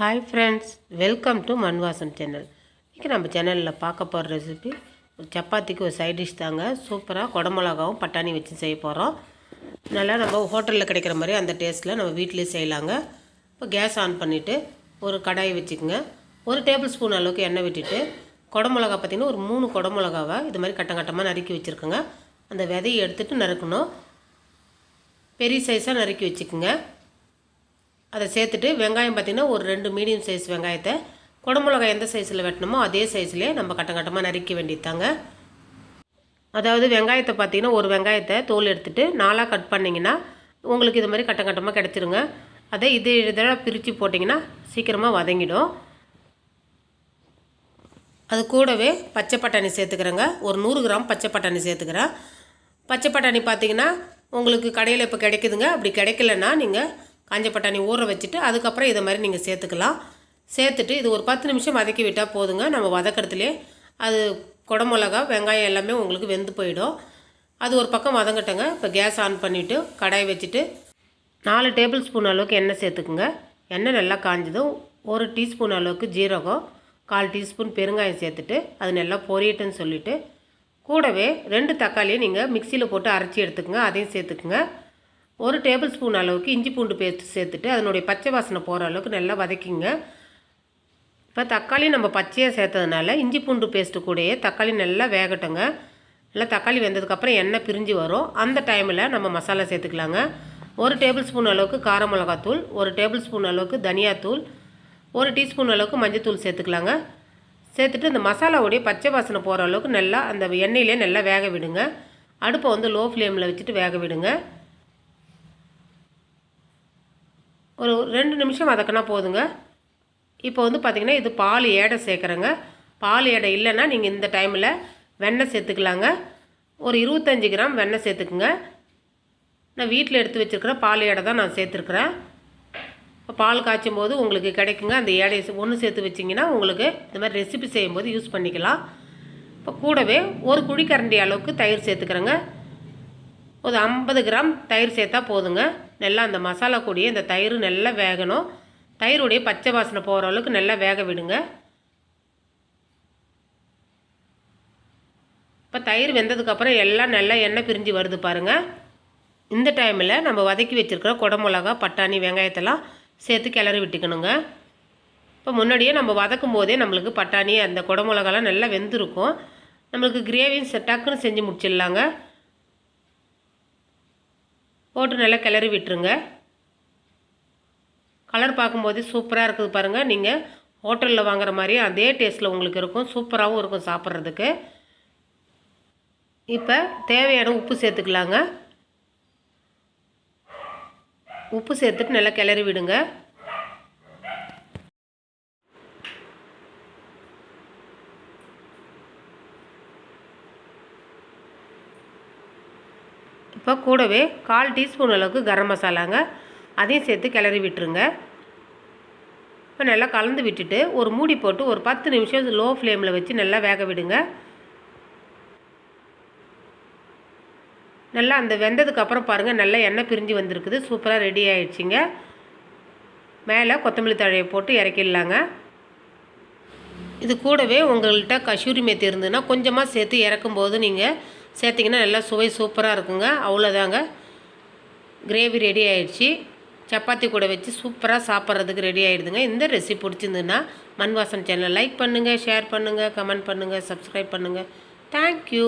Hi friends, welcome to மண் வாசம் channel. இன்றைக்கி நம்ம சேனலில் பார்க்க போகிற ரெசிபி ஒரு சப்பாத்திக்கு ஒரு சைட் டிஷ் தாங்க. சூப்பராக குடமிளகாவும் பட்டாணி வச்சு செய்ய போகிறோம். நல்லா நம்ம ஹோட்டலில் கிடைக்கிற மாதிரி அந்த டேஸ்ட்டில் நம்ம வீட்டிலேயே செய்யலாங்க. இப்போ கேஸ் ஆன் பண்ணிவிட்டு ஒரு கடாயை வச்சுக்கோங்க. ஒரு டேபிள் ஸ்பூன் அளவுக்கு எண்ணெய் விட்டுட்டு குடமிளகா பார்த்திங்கன்னா ஒரு 3 குடமிளகாவை இது மாதிரி கட்டமாக நறுக்கி வச்சுருக்கோங்க. அந்த விதையை எடுத்துகிட்டு நறுக்கணும். பெரிய சைஸாக நறுக்கி வச்சுக்கோங்க. அதை சேர்த்துட்டு வெங்காயம் பார்த்திங்கன்னா ஒரு 2 மீடியம் சைஸ் வெங்காயத்தை குடமிளகாய் எந்த சைஸில் வெட்டணுமோ அதே சைஸ்லேயே நம்ம கட்டமாக நறுக்க வேண்டியதாங்க. அதாவது வெங்காயத்தை பார்த்திங்கன்னா ஒரு வெங்காயத்தை தோல் எடுத்துகிட்டு 4ஆக கட் பண்ணிங்கன்னா உங்களுக்கு இது மாதிரி கட்டமாக கிடச்சிருங்க. அதை இதெல்லாம் பிரித்து போட்டிங்கன்னா சீக்கிரமாக வதங்கிடும். அது கூடவே பச்சை பட்டாணி சேர்த்துக்கிறேங்க. ஒரு 100 கிராம் பச்சை பட்டாணி சேர்த்துக்கிறேன். பச்சை பட்டாணி பார்த்திங்கன்னா உங்களுக்கு கடையில் இப்போ கிடைக்குதுங்க. அப்படி கிடைக்கலன்னா நீங்கள் காஞ்ச பட்டாணி ஊற வச்சுட்டு அதுக்கப்புறம் இதை மாதிரி நீங்கள் சேர்த்துக்கலாம். சேர்த்துட்டு இது ஒரு 10 நிமிஷம் வதக்கி விட்டால் போதுங்க. நம்ம வதக்கிறதுலே அது குடமிளகா வெங்காயம் எல்லாமே உங்களுக்கு வெந்து போயிடும். அது ஒரு பக்கம் வதங்கட்டங்க. இப்போ கேஸ் ஆன் பண்ணிவிட்டு கடாய் வச்சுட்டு 4 டேபிள் ஸ்பூன் அளவுக்கு எண்ணெய் சேர்த்துக்குங்க. எண்ணெய் நல்லா காஞ்சதும் 1 டீஸ்பூன் அளவுக்கு ஜீரகம், 1/4 டீஸ்பூன் பெருங்காயம் சேர்த்துட்டு அது நல்லா பொரியட்டுன்னு சொல்லிவிட்டு கூடவே 2 தக்காளியை நீங்கள் மிக்சியில் போட்டு அரைச்சி எடுத்துக்கோங்க. அதையும் சேர்த்துக்குங்க. 1 டேபிள் ஸ்பூன் அளவுக்கு இஞ்சி பூண்டு பேஸ்ட் சேர்த்துட்டு அதனுடைய பச்சை வாசனை போகிற அளவுக்கு நல்லா வதக்கிங்க. இப்போ தக்காளி நம்ம பச்சையாக சேர்த்ததுனால இஞ்சி பூண்டு பேஸ்ட்டு கூடயே தக்காளி நல்லா வேகட்டுங்க. நல்லா தக்காளி வெந்ததுக்கப்புறம் எண்ணெய் பிரிஞ்சு வரும். அந்த டைமில் நம்ம மசாலா சேர்த்துக்கலாங்க. 1 டேபிள் ஸ்பூன் அளவுக்கு கார மிளகாத்தூள், 1 டேபிள் ஸ்பூன் அளவுக்கு தனியாத்தூள், 1 டீஸ்பூன் அளவுக்கு மஞ்சத்தூள் சேர்த்துக்கலாங்க. சேர்த்துட்டு இந்த மசாலாவுடைய பச்சை வாசனை போகிற அளவுக்கு நல்லா அந்த எண்ணெயிலே நல்லா வேக விடுங்க. அடுப்பை வந்து லோ ஃப்ளேமில் வச்சுட்டு வேக விடுங்க. ஒரு 2 நிமிஷம் வதக்கினா போதுங்க. இப்போ வந்து பார்த்திங்கன்னா இது பால் ஏடை சேர்க்குறேங்க. பால் ஏடை இல்லைன்னா நீங்கள் இந்த டைமில் வெண்ணெய் சேர்த்துக்கலாங்க. ஒரு 25 கிராம் வெண்ணெய் சேர்த்துக்குங்க. நான் வீட்டில் எடுத்து வச்சுருக்கிற பால் ஏடை தான் நான் சேர்த்துருக்குறேன். இப்போ பால் காய்ச்சும் போது உங்களுக்கு கிடைக்குங்க. அந்த ஏடையை ஒன்று சேர்த்து வச்சிங்கன்னா உங்களுக்கு இந்த மாதிரி ரெசிபி செய்யும்போது யூஸ் பண்ணிக்கலாம். இப்போ கூடவே ஒரு குழிக்கரண்டி அளவுக்கு தயிர் சேர்த்துக்கிறேங்க. ஒரு 50 கிராம் தயிர் சேர்த்தா போதுங்க. நல்லா அந்த மசாலா கூடிய இந்த தயிர் நல்லா வேகணும். தயிருடைய பச்சை வாசனை போகிற அளவுக்கு நல்லா வேக விடுங்க. இப்போ தயிர் வெந்ததுக்கப்புறம் எல்லாம் நல்லா எண்ணெய் பிரிஞ்சு வருது பாருங்கள். இந்த டைமில் நம்ம வதக்கி வச்சுருக்கிற குடமிளகா பட்டாணி வெங்காயத்தெல்லாம் சேர்த்து கிளறி விட்டுக்கணுங்க. இப்போ முன்னாடியே நம்ம வதக்கும் போதே நம்மளுக்கு பட்டாணி அந்த குடமிளகாலாம் நல்லா வெந்திருக்கும். நம்மளுக்கு கிரேவியும் டக்குன்னு செஞ்சு முடிச்சிடலாங்க. போட்டு நல்லா கிளறி விட்டுருங்க. கலர் பார்க்கும்போது சூப்பராக இருக்குது பாருங்கள். நீங்கள் ஹோட்டலில் வாங்குற மாதிரி அதே டேஸ்ட்டில் உங்களுக்கு இருக்கும். சூப்பராகவும் இருக்கும் சாப்பிட்றதுக்கு. இப்போ தேவையான உப்பு சேர்த்துக்கலாங்க. உப்பு சேர்த்துட்டு நல்லா கிளறி விடுங்க. இப்போ கூடவே 1/4 டீஸ்பூன் அளவுக்கு கரம் மசாலாங்க. அதையும் சேர்த்து கிளறி விட்டுருங்க. இப்போ நல்லா கலந்து விட்டுட்டு ஒரு மூடி போட்டு ஒரு 10 நிமிஷம் லோ ஃப்ளேமில் வச்சு நல்லா வேக விடுங்க. நல்லா அந்த வெந்ததுக்கப்புறம் பாருங்கள் நல்லா எண்ணெய் பிரிஞ்சு வந்திருக்குது. சூப்பராக ரெடி ஆகிடுச்சிங்க. மேலே கொத்தமல்லி தழையை போட்டு இறக்கிடலாங்க. இது கூடவே உங்கள்கிட்ட கசூரி மேத்தி இருந்ததுன்னா கொஞ்சமாக சேர்த்து இறக்கும்போது நீங்கள் சேர்த்திங்கன்னா நல்லா சுவை சூப்பராக இருக்குங்க. அவ்வளோதாங்க, கிரேவி ரெடி ஆகிடுச்சி. சப்பாத்தி கூட வச்சு சூப்பராக சாப்பிட்றதுக்கு ரெடி ஆகிடுதுங்க. இந்த ரெசிபி பிடிச்சிருந்துன்னா மண் வாசம் சேனலை லைக் பண்ணுங்கள், ஷேர் பண்ணுங்கள், கமெண்ட் பண்ணுங்கள், சப்ஸ்கிரைப் பண்ணுங்கள். தேங்க்யூ.